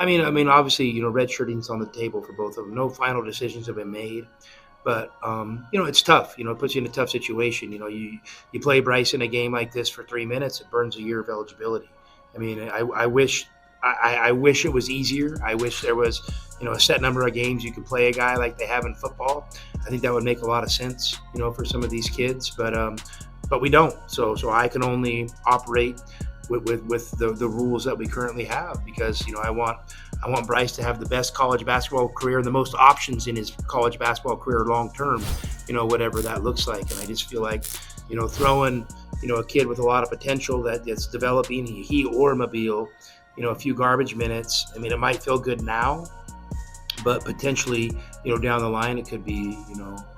Obviously, redshirting's on the table for both of them. No final decisions have been made, but it's tough. It puts you in a tough situation. You play Bryce in a game like this for 3 minutes, it burns a year of eligibility. I wish it was easier. I wish there was, a set number of games you could play a guy like they have in football. I think that would make a lot of sense, for some of these kids, but we don't. So I can only operate with the rules that we currently have, because I want Bryce to have the best college basketball career and the most options in his college basketball career long term, whatever that looks like. And I just feel like throwing a kid with a lot of potential that's developing, he or Mobile, a few garbage minutes. It might feel good now, but potentially down the line it could be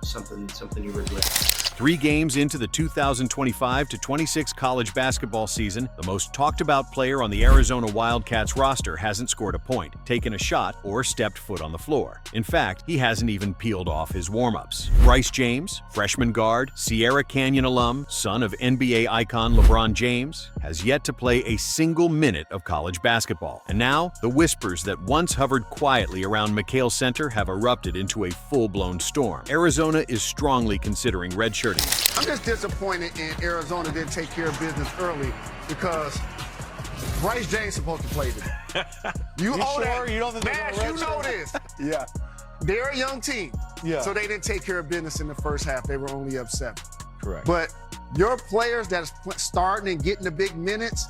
something you regret. 3 games into the 2025-26 college basketball season, the most talked about player on the Arizona Wildcats roster hasn't scored a point, taken a shot, or stepped foot on the floor. In fact, he hasn't even peeled off his warm-ups. Bryce James, freshman guard, Sierra Canyon alum, son of NBA icon LeBron James, has yet to play a single minute of college basketball. And now, the whispers that once hovered quietly around McKale Center have erupted into a full-blown storm. Arizona is strongly considering redshirting. I'm just disappointed in Arizona didn't take care of business early, because Bryce James supposed to play today. You owe sure? that. You don't think Nash, you know this. Yeah. They're a young team. Yeah. So they didn't take care of business in the first half. They were only up 7. Correct. But your players that's starting and getting the big minutes,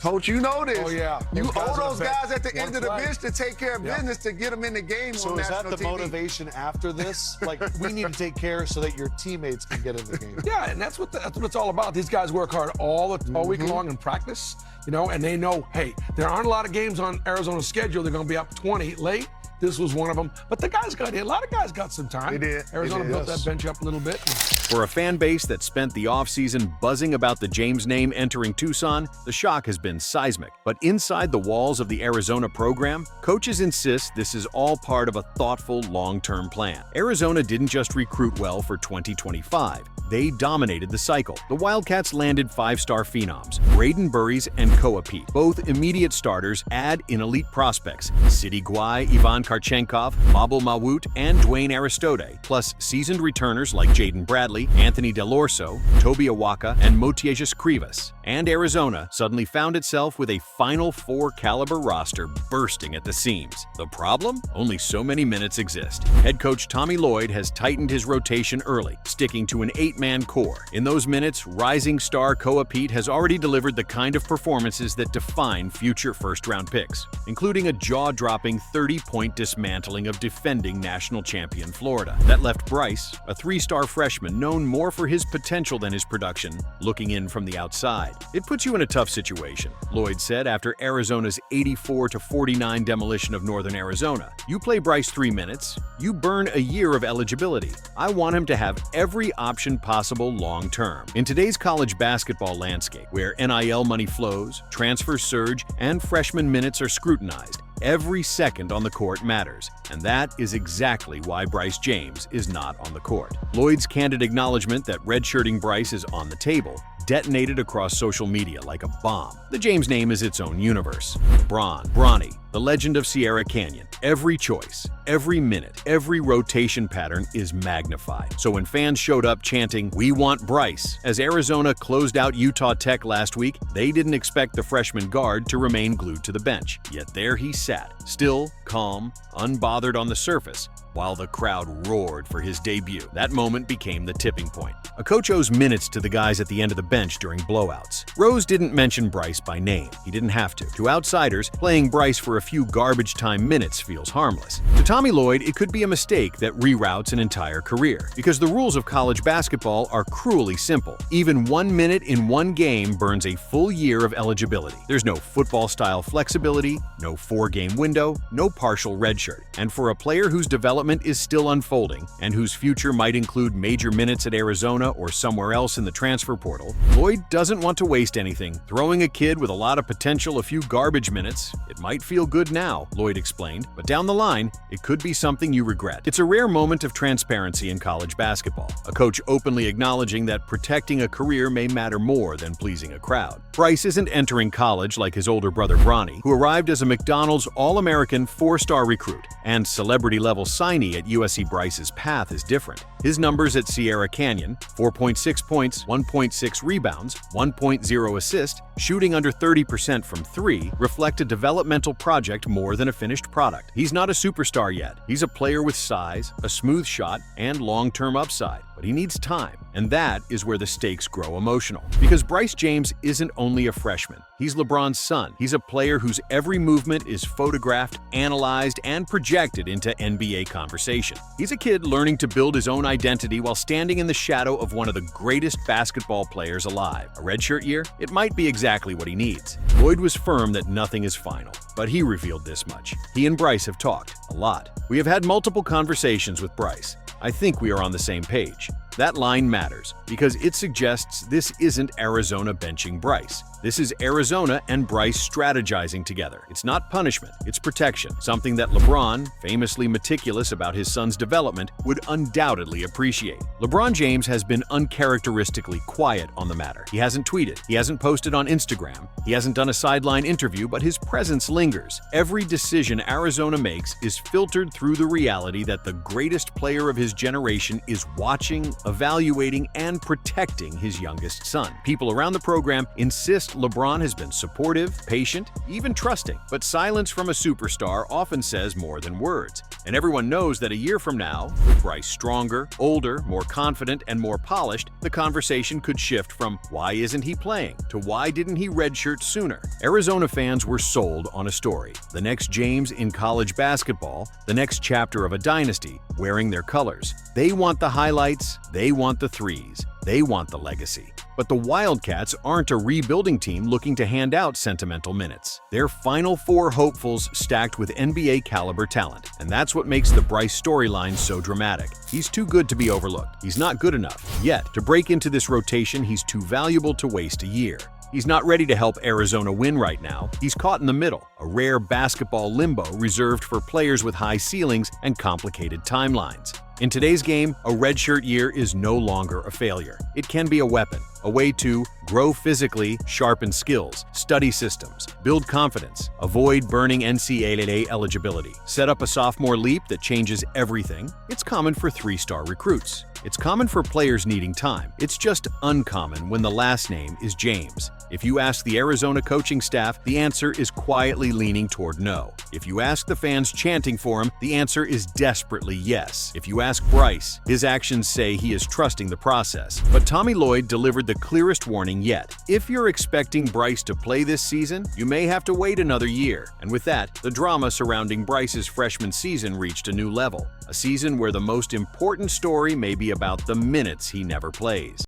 Coach, you know this. Oh, yeah. You owe those guys guys at the end of the bench to take care of business, to get them in the game So on is national that the TV. motivation after this? Like, we need to take care so that your teammates can get in the game. Yeah, and that's what it's all about. These guys work hard all week long in practice, and they know, hey, there aren't a lot of games on Arizona's schedule. They're going to be up 20 late. This was one of them. But the guys got in. A lot of guys got some time. They did. Arizona They did. built that bench up a little bit. For a fan base that spent the offseason buzzing about the James name entering Tucson, the shock has been seismic. But inside the walls of the Arizona program, coaches insist this is all part of a thoughtful, long-term plan. Arizona didn't just recruit well for 2025. They dominated the cycle. The Wildcats landed 5-star phenoms, Braden Burries and Koa Peat. Both immediate starters add in elite prospects, Sidi Guai, Ivan Karchenkov, Mabul Mawut, and Dwayne Aristote, plus seasoned returners like Jaden Bradley, Anthony Delorso, Toby Awaka, and Motiejas Krivas. And Arizona suddenly found itself with a Final Four caliber roster bursting at the seams. The problem? Only so many minutes exist. Head coach Tommy Lloyd has tightened his rotation early, sticking to an 8-man core. In those minutes, rising star Koa Peat has already delivered the kind of performances that define future first-round picks, including a jaw-dropping 30-point dismantling of defending national champion Florida. That left Bryce, a 3-star freshman known more for his potential than his production, looking in from the outside. It puts you in a tough situation, Lloyd said after Arizona's 84-49 demolition of Northern Arizona. You play Bryce 3 minutes, you burn a year of eligibility. I want him to have every option possible long-term. In today's college basketball landscape, where NIL money flows, transfers surge, and freshman minutes are scrutinized, every second on the court matters, and that is exactly why Bryce James is not on the court. Lloyd's candid acknowledgement that redshirting Bryce is on the table detonated across social media like a bomb. The James name is its own universe. Bronny, the legend of Sierra Canyon. Every choice, every minute, every rotation pattern is magnified. So when fans showed up chanting, "We want Bryce," as Arizona closed out Utah Tech last week, they didn't expect the freshman guard to remain glued to the bench. Yet there he sat, still, calm, unbothered on the surface, while the crowd roared for his debut. That moment became the tipping point. A coach owes minutes to the guys at the end of the bench during blowouts. Rose didn't mention Bryce by name. He didn't have to. To outsiders, playing Bryce for a few garbage time minutes feels harmless. To Tommy Lloyd, it could be a mistake that reroutes an entire career, because the rules of college basketball are cruelly simple. Even 1 minute in one game burns a full year of eligibility. There's no football-style flexibility, no 4-game window, no partial redshirt. And for a player whose development is still unfolding and whose future might include major minutes at Arizona Arizona or somewhere else in the transfer portal, Lloyd doesn't want to waste anything. Throwing a kid with a lot of potential a few garbage minutes, it might feel good now, Lloyd explained, but down the line, it could be something you regret. It's a rare moment of transparency in college basketball, a coach openly acknowledging that protecting a career may matter more than pleasing a crowd. Bryce isn't entering college like his older brother Bronny, who arrived as a McDonald's All-American 4-star recruit, and celebrity-level signee at USC. Bryce's path is different. His numbers at Sierra Canyon, 4.6 points, 1.6 rebounds, 1.0 assists, shooting under 30% from 3, reflect a developmental project more than a finished product. He's not a superstar yet. He's a player with size, a smooth shot, and long-term upside. But he needs time, and that is where the stakes grow emotional. Because Bryce James isn't only a freshman. He's LeBron's son. He's a player whose every movement is photographed, analyzed, and projected into NBA conversation. He's a kid learning to build his own identity while standing in the shadow of one of the greatest basketball players alive. A redshirt year? It might be exactly what he needs. Lloyd was firm that nothing is final, but he revealed this much. He and Bryce have talked a lot. We have had multiple conversations with Bryce. I think we are on the same page. That line matters because it suggests this isn't Arizona benching Bryce. This is Arizona and Bryce strategizing together. It's not punishment, it's protection, something that LeBron, famously meticulous about his son's development, would undoubtedly appreciate. LeBron James has been uncharacteristically quiet on the matter. He hasn't tweeted, he hasn't posted on Instagram, he hasn't done a sideline interview, but his presence lingers. Every decision Arizona makes is filtered through the reality that the greatest player of his generation is watching, evaluating, and protecting his youngest son. People around the program insist LeBron has been supportive, patient, even trusting. But silence from a superstar often says more than words. And everyone knows that a year from now, with Bryce stronger, older, more confident, and more polished, the conversation could shift from why isn't he playing to why didn't he redshirt sooner? Arizona fans were sold on a story. The next James in college basketball, the next chapter of a dynasty, wearing their colors. They want the highlights, they want the threes, they want the legacy. But the Wildcats aren't a rebuilding team looking to hand out sentimental minutes. They're Final Four hopefuls stacked with NBA-caliber talent. And that's what makes the Bryce storyline so dramatic. He's too good to be overlooked. He's not good enough. Yet, to break into this rotation, he's too valuable to waste a year. He's not ready to help Arizona win right now. He's caught in the middle, a rare basketball limbo reserved for players with high ceilings and complicated timelines. In today's game, a redshirt year is no longer a failure. It can be a weapon, a way to grow physically, sharpen skills, study systems, build confidence, avoid burning NCAA eligibility, set up a sophomore leap that changes everything. It's common for 3-star recruits. It's common for players needing time. It's just uncommon when the last name is James. If you ask the Arizona coaching staff, the answer is quietly leaning toward no. If you ask the fans chanting for him, the answer is desperately yes. If you ask Bryce, his actions say he is trusting the process. But Tommy Lloyd delivered the clearest warning yet. If you're expecting Bryce to play this season, you may have to wait another year. And with that, the drama surrounding Bryce's freshman season reached a new level. A season where the most important story may be about the minutes he never plays.